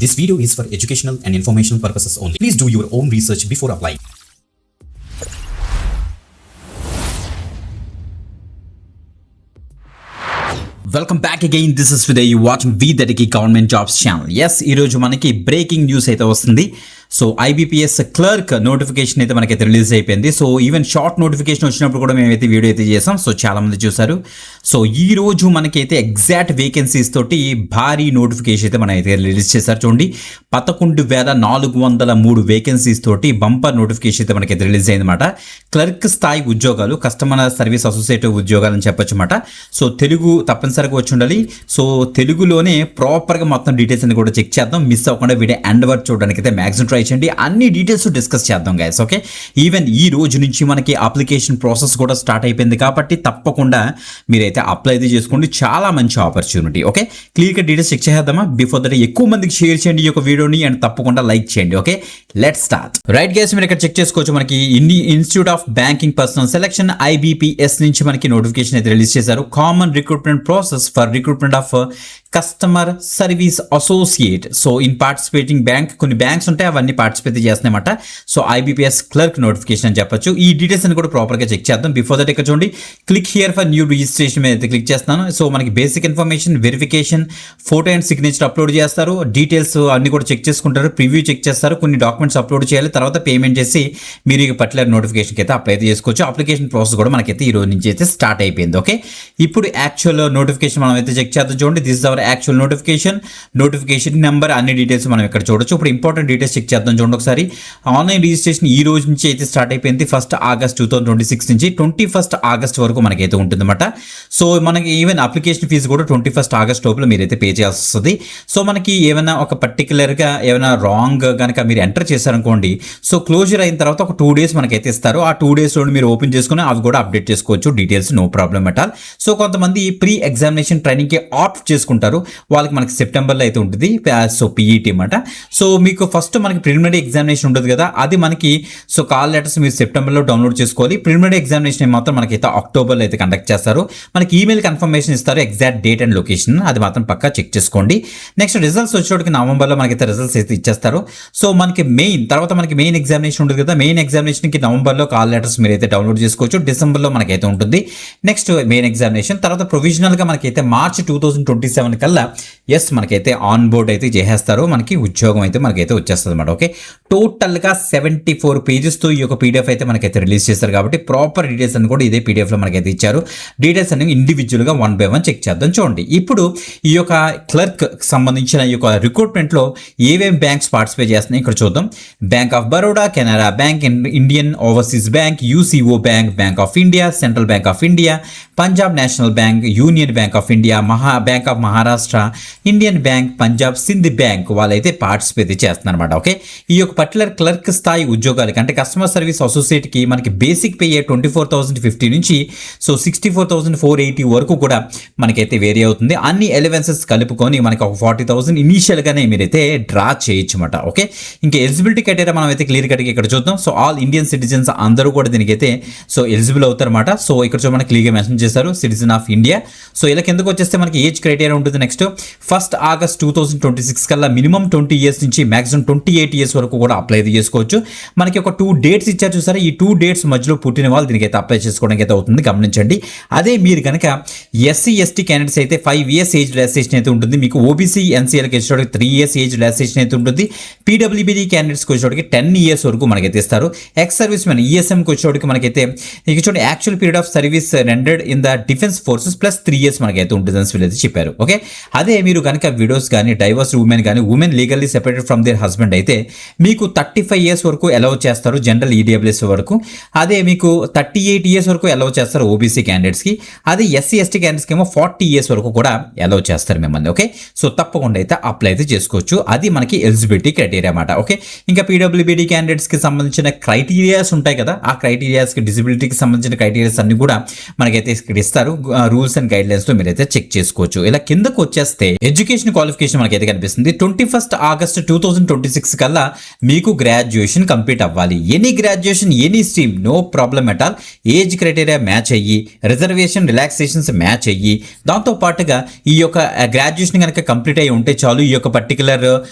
This video is for educational and informational purposes only. Please do your own research before applying. Welcome back again. This is విదయ్, you watching వి దటికి government jobs channel. Yes, ఈరోజు మనకి breaking news అయితే వస్తుంది. So IBPS clerk notification అయితే మనకైతే release అయిపోయింది. సో ఈవెన్ షార్ట్ నోటిఫికేషన్ వచ్చినప్పుడు కూడా మేమైతే వీడియో అయితే చేసాం. సో చాలామంది చూసారు. సో ఈ రోజు మనకైతే ఎగ్జాక్ట్ వేకెన్సీస్ తోటి భారీ నోటిఫికేషన్ అయితే మనం అయితే రిలీజ్ చేశారు. చూడండి, 11,403 వేకెన్సీస్ తోటి బంపర్ నోటిఫికేషన్ అయితే మనకైతే రిలీజ్ అయిందన్నమాట. క్లర్క్ స్థాయి ఉద్యోగాలు, కస్టమర్ సర్వీస్ అసోసియేటివ్ ఉద్యోగాలు అని చెప్పొచ్చు అన్నమాట. సో తెలుగు తప్పనిసరిగా వచ్చి ఉండాలి. సో తెలుగులోనే ప్రాపర్గా మొత్తం డీటెయిల్స్ అని కూడా చెక్ చేద్దాం. మిస్ అవ్వకుండా వీడియో ఎండ్ వరకు చూడడానికి అయితే మ్యాక్సిమం ట్రై చేయండి. అన్ని డీటెయిల్స్ డిస్కస్ చేద్దాం గైస్. ఓకే, ఈవెన్ ఈ రోజు నుంచి మనకి అప్లికేషన్ ప్రాసెస్ కూడా స్టార్ట్ అయిపోయింది కాబట్టి తప్పకుండా మీరైతే అప్లై అయితే చేసుకోండి. చాలా మంచి ఆపర్చునిటీ. ఓకే, క్లియర్గా డీటెయిల్స్ చెక్ చేద్దామా. బిఫోర్ దట్ ఎక్కువ మందికి షేర్ చేయండి ఈ యొక్క వీడియోని అండ్ తప్పకుండా లైక్ చేయండి. Okay, let start. Right guys, మీరు ఇక్కడ చెక్ చేసుకోవచ్చు. మనకి institute of banking personnel selection IBPS నుంచి మనకి నోటిఫికేషన్ అయితే రిలీజ్ చేశారు. Common recruitment process for recruitment of customer service associate. So in participating bank, కొన్ని బ్యాంక్స్ ఉంటాయి అవన్నీ పార్టిసిపేట్ చేస్తున్నాయన్నమాట. సో IBPS క్లర్క్ నోటిఫికేషన్ అని చెప్పొచ్చు. ఈ డీటెయిల్స్ అని కూడా ప్రాపర్గా చెక్ చేద్దాం. బిఫోర్ దట్ ఇక్కడ చూడండి, click here for new registration మీద అయితే క్లిక్ చేస్తున్నాను. సో మనకి basic information, verification, photo and signature upload చేస్తారు. డీటెయిల్స్ అన్ని కూడా చెక్ చేసుకుంటారు. ప్రివ్యూ చెక్ చేస్తారు. కొన్ని డాక్యుమెంట్స్ అప్లోడ్ చేయాలి. తర్వాత పేమెంట్ చేసి మీరు ఈ పర్టికులర్ నోటిఫికేషన్కి అయితే అప్లై అయితే చేసుకోవచ్చు. అప్లికేషన్ ప్రాసెస్ కూడా మనకైతే ఈ రోజు నుంచి అయితే స్టార్ట్ అయిపోయింది. ఓకే, ఇప్పుడు యాక్చువల్ నోటిఫికేషన్ మనం అయితే చెక్ చేద్దాం. చూడండి, this is our actual notification number, అన్ని డీటెయిల్స్ మనం ఇక్కడ చూడొచ్చు. ఇప్పుడు ఇంపార్టెంట్ డీటెయిల్స్ చెక్ చేద్దాం. చూడండి ఒకసారి, ఆన్లైన్ రిజిస్ట్రేషన్ ఈ రోజు నుంచి అయితే స్టార్ట్ అయిపోయింది. 1 ఆగస్ట్ 2026 నుంచి 21 ఆగస్ట్ వరకు మనకైతే ఉంటుందన్నమాట. సో మనకి ఈవెన్ అప్లికేషన్ ఫీజు కూడా 21 ఆగస్ట్ లోపల మీరైతే పే చేయాల్సి వస్తుంది. సో మనకి ఏమైనా ఒక పర్టికులర్గా ఏమైనా రాంగ్ కనుక మీరు ఎంటర్ చేశారనుకోండి, సో క్లోజర్ అయిన తర్వాత ఒక 2 days మనకైతే ఇస్తారు. ఆ 2 days మీరు ఓపెన్ చేసుకుని అవి కూడా అప్డేట్ చేసుకోవచ్చు details, no problem at all. So కొంతమంది ప్రీ ఎగ్జామినేషన్ ట్రైనింగ్కి ఆప్ట్ చేసుకుంటారు. వాళ్ళకి మనకి సెప్టెంబర్లో అయితే ఉంటుంది. సో PET అన్నమాట. సో మీకు ఫస్ట్ మనకి ప్రిలిమినరీ ఎగ్జామినేషన్ ఉంటుంది కదా, అది మనకి సో కాల్ లెటర్స్ మీరు సెప్టెంబర్లో డౌన్లోడ్ చేసుకోవాలి. ప్రిలిమినరీ ఎగ్జామినేషన్ మాత్రం మనకైతే అక్టోబర్లో అయితే కండక్ట్ చేస్తారు. మనకి ఈమెయిల్ కన్ఫర్మేషన్ ఇస్తారు, ఎగ్జాక్ట్ డేట్ అండ్ లొకేషన్, అది మాత్రం పక్కా చెక్ చేసుకోండి. నెక్స్ట్ రిజల్ట్స్ వచ్చేటికి నవంబర్లో మనకైతే రిజల్ట్స్ అయితే ఇచ్చేస్తారు. సో మనకి తర్వాత మనకి మెయిన్ ఎగ్జామినేషన్ ఉంటుంది కదా, మెయిన్ ఎగ్జామినేషన్కి నవంబర్లో కాల్ లెటర్స్ మీరైతే డౌన్లోడ్ చేసుకోవచ్చు. డిసెంబర్లో మనకైతే ఉంటుంది నెక్స్ట్ మెయిన్ ఎగ్జామినేషన్. తర్వాత ప్రొవిజనల్గా మనకైతే మార్చ్ 2027 కల్లా మనకైతే ఆన్ బోర్డ్ అయితే చేసేస్తారు. మనకి ఉద్యోగం అయితే మనకైతే వచ్చేస్తుంది అనమాట. ఓకే, టోటల్గా 74 పేజెస్తో ఈ యొక్క PDF అయితే మనకైతే రిలీజ్ చేస్తారు కాబట్టి ప్రాపర్ డీటెయిల్స్ అని కూడా ఇదే PDFలో మనకైతే ఇచ్చారు. డీటెయిల్స్ అనేవి ఇండివిజువల్గా 1 by 1 చెక్ చేద్దాం. చూడండి, ఇప్పుడు ఈ యొక్క క్లర్క్ సంబంధించిన ఈ యొక్క రిక్రూట్మెంట్లో ఏవేం బ్యాంక్స్ పార్టిసిపేట్ చేస్తున్నాయి ఇక్కడ చూద్దాం. Bank of Baroda, Canara bank, Indian overseas bank, UCO bank, bank of India, central bank of India, Punjab national bank, union bank of India, bank of Maharashtra, Indian bank, Punjab Sindh bank వాళ్ళైతే పార్టిసిపేట్ చేస్తున్నారు అనమాట. ఓకే, ఈ యొక్క పర్టికులర్ క్లర్క్ స్థాయి ఉద్యోగాలకి అంటే కస్టమర్ సర్వీస్ అసోసియేట్కి మనకి basic pay 24,050 నుంచి సో 64,480 వరకు కూడా మనకైతే వేరీ అవుతుంది. అన్ని ఎలివెన్సెస్ కలుపుకొని మనకి ఒక 40,000 ఇనీషియల్గానే మీరైతే డ్రా చేయొచ్చు అనమాట. ఓకే, ఇంకా ఎలిజిబిలిటీ క్రైటీరియా మనం అయితే క్లియర్ కట్గా ఇక్కడ చూద్దాం. సో ఆల్ ఇండియన్ సిటిజన్స్ అందరూ కూడా దీనికైతే సో ఎలిజిబుల్ అవుతారు అనమాట. సో ఇక్కడ మనకి క్లియర్గా మెన్షన్ చేశారు సిటిజన్ ఆఫ్ ఇండియా. సో ఇలా కిందకు వచ్చేస్తే మనకి ఏజ్ క్రైటీరియా ఉంటుంది. నెక్స్ట్ 1 ఆగస్ట్ 2026 కల్లా మినిమం 20 years నుంచి మాక్సిమం 28 years వరకు కూడా అప్లై చేసుకోవచ్చు. మనకి ఒక 2 dates ఇచ్చారు చూసారా, ఈ 2 dates మధ్యలో పుట్టిన వాళ్ళు దీనికైతే అప్లై చేసుకోవడానికి అయితే అవుతుంది, గమనించండి. అదే మీరు కనుక SC ST క్యాండిడేట్స్ అయితే 5 years ఏజ్ రిలాక్సేషన్ అయితే ఉంటుంది. మీకు OBC NCLకి వచ్చేటోడికి 3 years ఏజ్ రిలాక్సేషన్ అయితే ఉంటుంది. PWBD క్యాండిడేట్స్కి వచ్చేటోడికి 10 years వరకు మనకైతే ఇస్తారు. ఎక్స్ సర్వీస్ మెన్ ESMకి వచ్చేటోడికి మనకైతే ఇక చూడండి actual period of service రెండెడ్ in the defence forces plus 3 years మనకైతే ఉంటుంది అని వీళ్ళైతే చెప్పారు. ఓకే, అదే మీరు కనుక విడోస్ కానీ డైవర్స్ ఉమెన్ కానీ women legally separated from there husband అయితే మీకు 35 years వరకు అలౌ చేస్తారు జనరల్ EWS వరకు. అదే మీకు 38 years వరకు అలౌ చేస్తారు OBC క్యాండిడేట్స్కి. అదే SC ST క్యాండిడేట్స్కి ఏమో 40 years వరకు కూడా అలౌ చేస్తారు మిమ్మల్ని. ఓకే, సో తప్పకుండా అయితే అప్లై అయితే చేసుకోవచ్చు. అది మనకి ఎలిజిబిలిటీ క్రైటీరియా అన్నమాట. ఓకే, ఇంకా PWBD క్యాండిడేట్స్కి సంబంధించిన క్రైటీరియాస్ ఉంటాయి కదా, ఆ క్రైటీరియాస్కి డిజబిలిటీకి సంబంధించిన క్రైటీరియాస్ అన్ని కూడా మనకైతే ఇక్కడ ఇస్తారు. రూల్స్ అండ్ గైడ్ లైన్స్లో మీరైతే చెక్ చేసుకోవచ్చు. ఇలా కిందకు వచ్చేస్తే ఎడ్యుకేషన్ క్వాలిఫికేషన్ మనకైతే కనిపిస్తుంది. 21 ఆగస్ట్ 2026 కల్లా కల్లా మీకు గ్రాడ్యుయేషన్ కంప్లీట్ అవ్వాలి. Any graduation any stream no problem at all. Age criteria match అయ్యి రిజర్వేషన్ రిలాక్సేషన్స్ మ్యాచ్ అయ్యి దాంతో పాటుగా ఈ యొక్క గ్రాడ్యుయేషన్ కనుక కంప్లీట్ అయ్యి ఉంటే చాలు ఈ యొక్క పర్టికులర్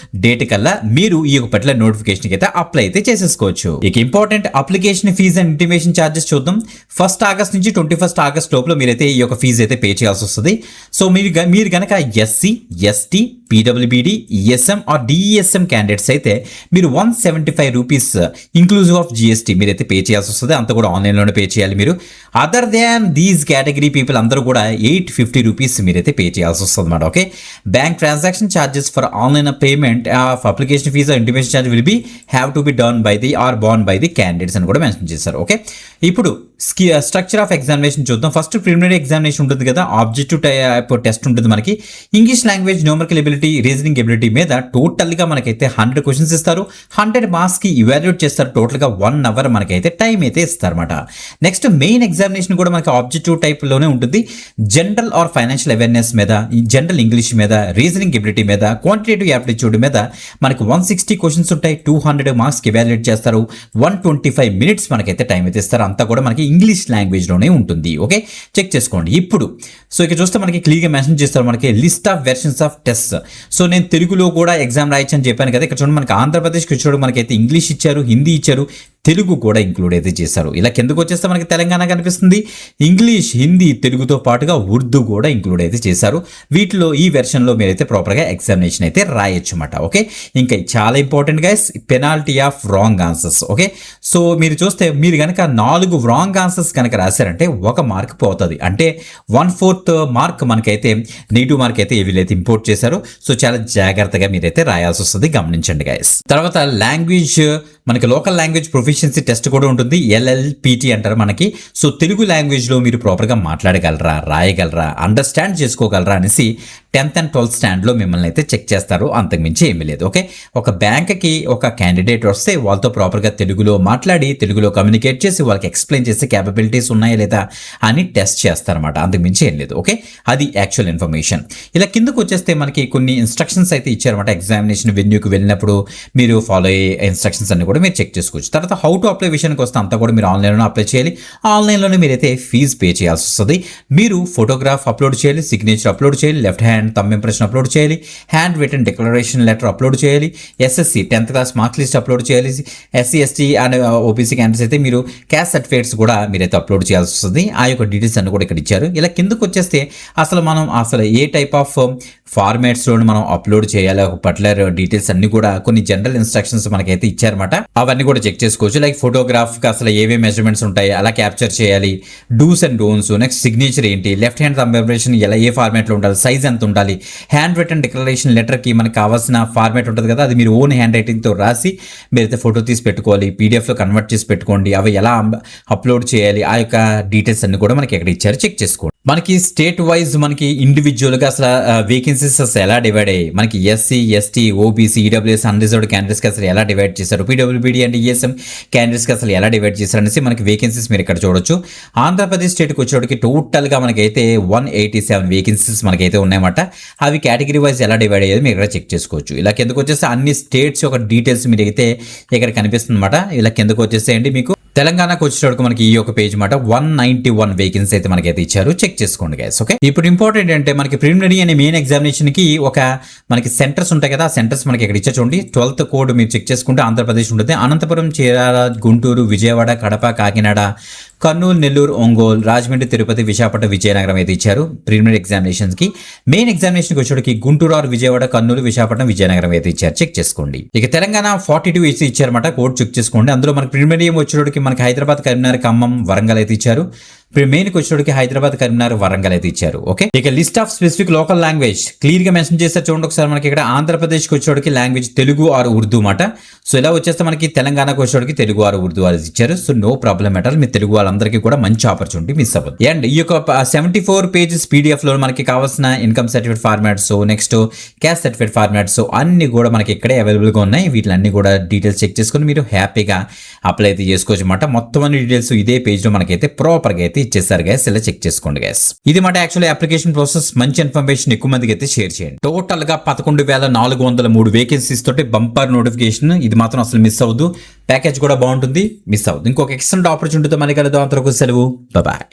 డేట్ కల్లా మీరు ఈ యొక్క పర్టికులర్ నోటిఫికేషన్ అయితే అప్లై అయితే చేసేసుకోవచ్చు. ఇక important application fee and intimation charges చూద్దాం. 1 ఆగస్ట్ నుంచి 21 ఆగస్ట్ లోపల మీరైతే ఈ యొక్క ఫీజు అయితే పే చేయాల్సి వస్తుంది. సో మీరు కనుక SC, ST, PWBD, ESM or DESM candidates అయితే మీరు 175 రూపీస్ ఇంక్లూజివ్ ఆఫ్ జిఎస్టీ మీరైతే పే చేయాల్సి వస్తుంది. అంతా కూడా ఆన్లైన్లోనే పే చేయాలి మీరు. Other than these category people అందరూ కూడా 850 రూపీస్ మీరైతే పే చేయాల్సి వస్తుంది అన్నమాట. Okay, bank transaction charges for online payment of application fee intimation charge will be have to be done by the are borne by the candidates అని కూడా mention చేశారు. Okay, ఇప్పుడు స్ట్రక్చర్ ఆఫ్ ఎగ్జామినేషన్ చూద్దాం. First preliminary examination ఉంటుంది కదా, objective type test ఉంటుంది మనకి. English language, numerical ability, reasoning ability మీద టోటల్గా మనకైతే 100 క్వశ్చన్స్ ఇస్తారు. 100 మార్క్స్కి ఇవాల్యుయేట్ చేస్తారు. టోటల్గా 1 అవర్ మనకైతే టైం అయితే ఇస్తారన్నమాట. నెక్స్ట్ మెయిన్ ఎగ్జామినేషన్ కూడా మనకి ఆబ్జెక్టివ్ టైప్లోనే ఉంటుంది. జనరల్ ఆర్ ఫైనాన్షియల్ అవేర్నెస్ మీద, జనరల్ ఇంగ్లీష్ మీద, రీజనింగ్ ఎబిలిటీ మీద, క్వాంటిటేటివ్ యాప్టిట్యూడ్ మీద మనకి 160 క్వశ్చన్స్ ఉంటాయి. 200 మార్క్స్కి ఇవాల్యుయేట్ చేస్తారు. 125 మినిట్స్ మనకైతే టైం అయితే ఇస్తారు. అంతా కూడా మనకి ఇంగ్లీష్ లాంగ్వేజ్లోనే ఉంటుంది. ఓకే, చెక్ చేసుకోండి. ఇప్పుడు సో ఇక్కడ చూస్తే మనకి క్లియర్గా మెన్షన్ చేస్తారు మనకి list of versions of test. So నేను తెలుగులో కూడా ఎగ్జామ్ రాయొచ్చు అని చెప్పాను కదా. ఇక్కడ చూడండి మనకి ఆంధ్రప్రదేశ్కి వచ్చేటప్పుడు మనకైతే ఇంగ్లీష్ ఇచ్చారు, హిందీ ఇచ్చారు, తెలుగు కూడా ఇంక్లూడ్ అయితే చేశారు. ఇలా కిందకు వచ్చేస్తే మనకి తెలంగాణ కనిపిస్తుంది. ఇంగ్లీష్, హిందీ, తెలుగుతో పాటుగా ఉర్దూ కూడా ఇంక్లూడ్ అయితే చేశారు. వీటిలో ఈ వెర్షన్లో మీరైతే ప్రాపర్గా ఎగ్జామినేషన్ అయితే రాయొచ్చు అన్నమాట. ఓకే, ఇంకా చాలా important guys, penalty of wrong answers. Okay, so మీరు చూస్తే మీరు కనుక 4 రాంగ్ ఆన్సర్స్ కనుక రాశారంటే 1 మార్క్ పోతుంది. అంటే 1/4 మార్క్ మనకైతే నెగిటివ్ మార్క్ అయితే వీళ్ళైతే ఇంపోర్ట్ చేశారు. సో చాలా జాగ్రత్తగా మీరైతే రాయాల్సి వస్తుంది, గమనించండి గైస్. తర్వాత లాంగ్వేజ్, మనకి లోకల్ లాంగ్వేజ్ ప్రొఫిషియన్సీ టెస్ట్ కూడా ఉంటుంది. LLPT అంటారు మనకి. సో తెలుగు లాంగ్వేజ్లో మీరు ప్రాపర్గా మాట్లాడగలరా, రాయగలరా, అండర్స్టాండ్ చేసుకోగలరా అనేసి 10th and 12th స్టాండ్లో మిమ్మల్ని అయితే చెక్ చేస్తారు. అంతకుమించి ఏమీ లేదు. ఓకే, ఒక బ్యాంక్కి ఒక క్యాండిడేట్ వస్తే వాళ్ళతో ప్రాపర్గా తెలుగులో మాట్లాడి తెలుగులో కమ్యూనికేట్ చేసి వాళ్ళకి ఎక్స్ప్లెయిన్ చేసి క్యాపబిలిటీస్ ఉన్నాయా లేదా అని టెస్ట్ చేస్తారన్నమాట. అంతకుమించి ఏం లేదు. ఓకే, అది యాక్చువల్ ఇన్ఫర్మేషన్. ఇలా కిందకు వచ్చేస్తే మనకి కొన్ని ఇన్స్ట్రక్షన్స్ అయితే ఇచ్చారన్నమాట. ఎగ్జామినేషన్ వెన్యూకి వెళ్ళినప్పుడు మీరు ఫాలో అయ్యే ఇన్స్ట్రక్షన్స్ అన్ని కూడా మీరు చెక్ చేసుకోవచ్చు. తర్వాత హౌ టు అప్లై విషయానికి వస్తే అంతా కూడా మీరు ఆన్లైన్లో అప్లై చేయాలి. ఆన్లైన్లోనే మీరైతే ఫీజు పే చేయాల్సి వస్తుంది. మీరు ఫోటోగ్రాఫ్ అప్లోడ్ చేయాలి, సిగ్నేచర్ అప్లోడ్ చేయాలి, left hand thumb impression upload చేయాలి, hand written declaration letter upload చేయాలి, SSC 10th class marks list upload చేయాలి. SC ST and OBC candidates అయితే మీరు క్యాస్ట్ సర్టిఫికేట్స్ కూడా మీరైతే అప్లోడ్ చేయాల్సి వస్తుంది. ఆ యొక్క డీటెయిల్స్ అన్ని కూడా ఇక్కడ ఇచ్చారు. ఇలా కిందకు వచ్చేస్తే మనం ఏ టైప్ ఆఫ్ ఫార్మాట్స్లో మనం అప్లోడ్ చేయాలి, ఒక పర్టికులర్ డీటెయిల్స్ అన్ని కూడా కొన్ని జనరల్ ఇన్స్ట్రక్షన్స్ మనకైతే ఇచ్చారన్నమాట. అవన్నీ కూడా చెక్ చేసుకోవచ్చు. లైక్ ఫోటోగ్రాఫ్కి అసలు ఏవే మెజర్మెంట్స్ ఉంటాయి, అలా క్యాప్చర్ చేయాలి, do's and don'ts, next signature ఏంటి, లెఫ్ట్ హ్యాండ్ థంబ్ ఇంప్రెషన్ ఎలా ఏ ఫార్మాట్లో ఉండాలి, సైజ్ ఎంత ఉండాలి, హ్యాండ్ రిటన్ డిక్లరేషన్ లెటర్కి మనకు కావాల్సిన ఫార్మాట్ ఉంటుంది కదా, అది మీరు ఓన్ హ్యాండ్ రైటింగ్తో రాసి మీరైతే ఫోటో తీసి పెట్టుకోవాలి, పీడిఎఫ్లో కన్వర్ట్ చేసి పెట్టుకోండి. అవి ఎలా అప్లోడ్ చేయాలి, ఆ యొక్క డీటెయిల్స్ అన్ని కూడా మనకి ఎక్కడ ఇచ్చారు చెక్ చేసుకోండి. మనకి స్టేట్ వైజ్ మనకి ఇండివిజువల్గా అసలు వేకెన్సీస్ అసలు ఎలా డివైడ్ అయ్యాయి, మనకి SC ST OBC EWS unreserved క్యాండిడేట్స్కి అసలు ఎలా డివైడ్ చేశారు, PWBD అండ్ ESM క్యాండిడేట్స్కి అసలు ఎలా డివైడ్ చేశారు అనేసి మనకి వేకెన్సీస్ మీరు ఇక్కడ చూడొచ్చు. ఆంధ్రప్రదేశ్ స్టేట్కి వచ్చేటికి టోటల్గా మనకైతే 187 వేకెన్సీస్ మనకైతే ఉన్నాయన్నమాట. అవి కేటగిరీ వైజ్ ఎలా డివైడ్ అయ్యేది మీరు ఇక్కడ చెక్ చేసుకోవచ్చు. ఇలా కిందకు వచ్చేసి అన్ని స్టేట్స్ యొక్క డీటెయిల్స్ మీరు అయితే ఇక్కడ కనిపిస్తుంది అనమాట. ఇలా కిందకు వచ్చేసేయండి. మీకు తెలంగాణకు వచ్చేటప్పుడు మనకి ఈ యొక్క పేజ్ మాట 191 వేకెన్సీ అయితే మనకైతే ఇచ్చారు, చెక్ చేసుకోండి గైస్. ఓకే, ఇప్పుడు ఇంపార్టెంట్ అంటే మనకి ప్రిలిమినరీ అనే మెయిన్ ఎగ్జామినేషన్ కి మనకి సెంటర్స్ ఉంటాయి కదా, ఆ సెంటర్స్ మనకి ఇక్కడ ఇచ్చా చూడండి. 12th కోడ్ మీరు చెక్ చేసుకుంటే ఆంధ్రప్రదేశ్ ఉంటుంది. అనంతపురం, చీరాల, గుంటూరు, విజయవాడ, కడప, కాకినాడ, కర్నూలు, నెల్లూరు, ఒంగోలు, రాజమండ్రి, తిరుపతి, విశాఖపట్నం, విజయనగరం అయితే ఇచ్చారు ప్రిలిమినరీ ఎగ్జామినేషన్స్ కి. మెయిన్ ఎగ్జామినేషన్కి వచ్చేటికి గుంటూరు ఆర్ విజయవాడ, కర్నూలు, విశాఖపట్నం, విజయనగరం అయితే ఇచ్చారు, చెక్ చేసుకోండి. ఇక తెలంగాణ 42 అయితే ఇచ్చారన్నమాట, కోడ్ చెక్ చేసుకోండి. అందులో మనకి ప్రిలిమినరీ వచ్చేటికి మనకి హైదరాబాద్, కరీంనగర్, ఖమ్మం, వరంగల్ అయితే ఇచ్చారు. మెయిన్కి వచ్చేటికి హైదరాబాద్, కరీంనగర్, వరంగల్ అయితే ఇచ్చారు. ఓకే, ఇక list of specific local language clear గా మెన్షన్ చేస్తారు చూడండి ఒకసారి. మనకి ఇక్కడ ఆంధ్రప్రదేశ్కి వచ్చేటికి లాంగ్వేజ్ తెలుగు ఆర్ ఉర్దూ మాట. సో ఇలా వచ్చేస్తే మనకి తెలంగాణకు వచ్చేటికి తెలుగు ఆర్ ఉర్దూ అది ఇచ్చారు. So no problem at all, మీ తెలుగు వాళ్ళందరికీ కూడా మంచి ఆపర్చునిటీ మిస్ అవ్వదు. అండ్ ఈ యొక్క 74 పేజెస్ PDF లో మనకి కావాల్సిన income certificate formats, next caste certificate formats అన్ని కూడా మనకి ఇక్కడే అవైలబుల్గా ఉన్నాయి. వీటిలన్నీ కూడా డీటెయిల్స్ చెక్ చేసుకుని మీరు హ్యాపీగా అప్లై అయితే చేసుకోవచ్చు అన్నమాట. మొత్తం అన్ని డీటెయిల్స్ ఇదే పేజ్లో మనకైతే ప్రాపర్గా అయితే ఇచ్చేసారు గైస్, ఇలా చెక్ చేసుకోండి గైస్. ఇది మాట యాక్చువల్లీ అప్లికేషన్ ప్రాసెస్. మంచి ఇన్ఫర్మేషన్ ఎక్కువ మందికి అయితే షేర్ చేయండి. టోటల్ గా 11,403 వేకెన్సీస్ తోటి బంపర్ నోటిఫికేషన్. ఇది మాత్రం అసలు మిస్ అవ్వదు. ప్యాకేజ్ కూడా బాగుంటుంది, మిస్ అవ్వదు. ఇంకొక ఎక్సలెంట్ ఆపర్చునిటీతో మళ్ళీ కలుద్దాం. అంతవరకు సెలవు, బాయ్.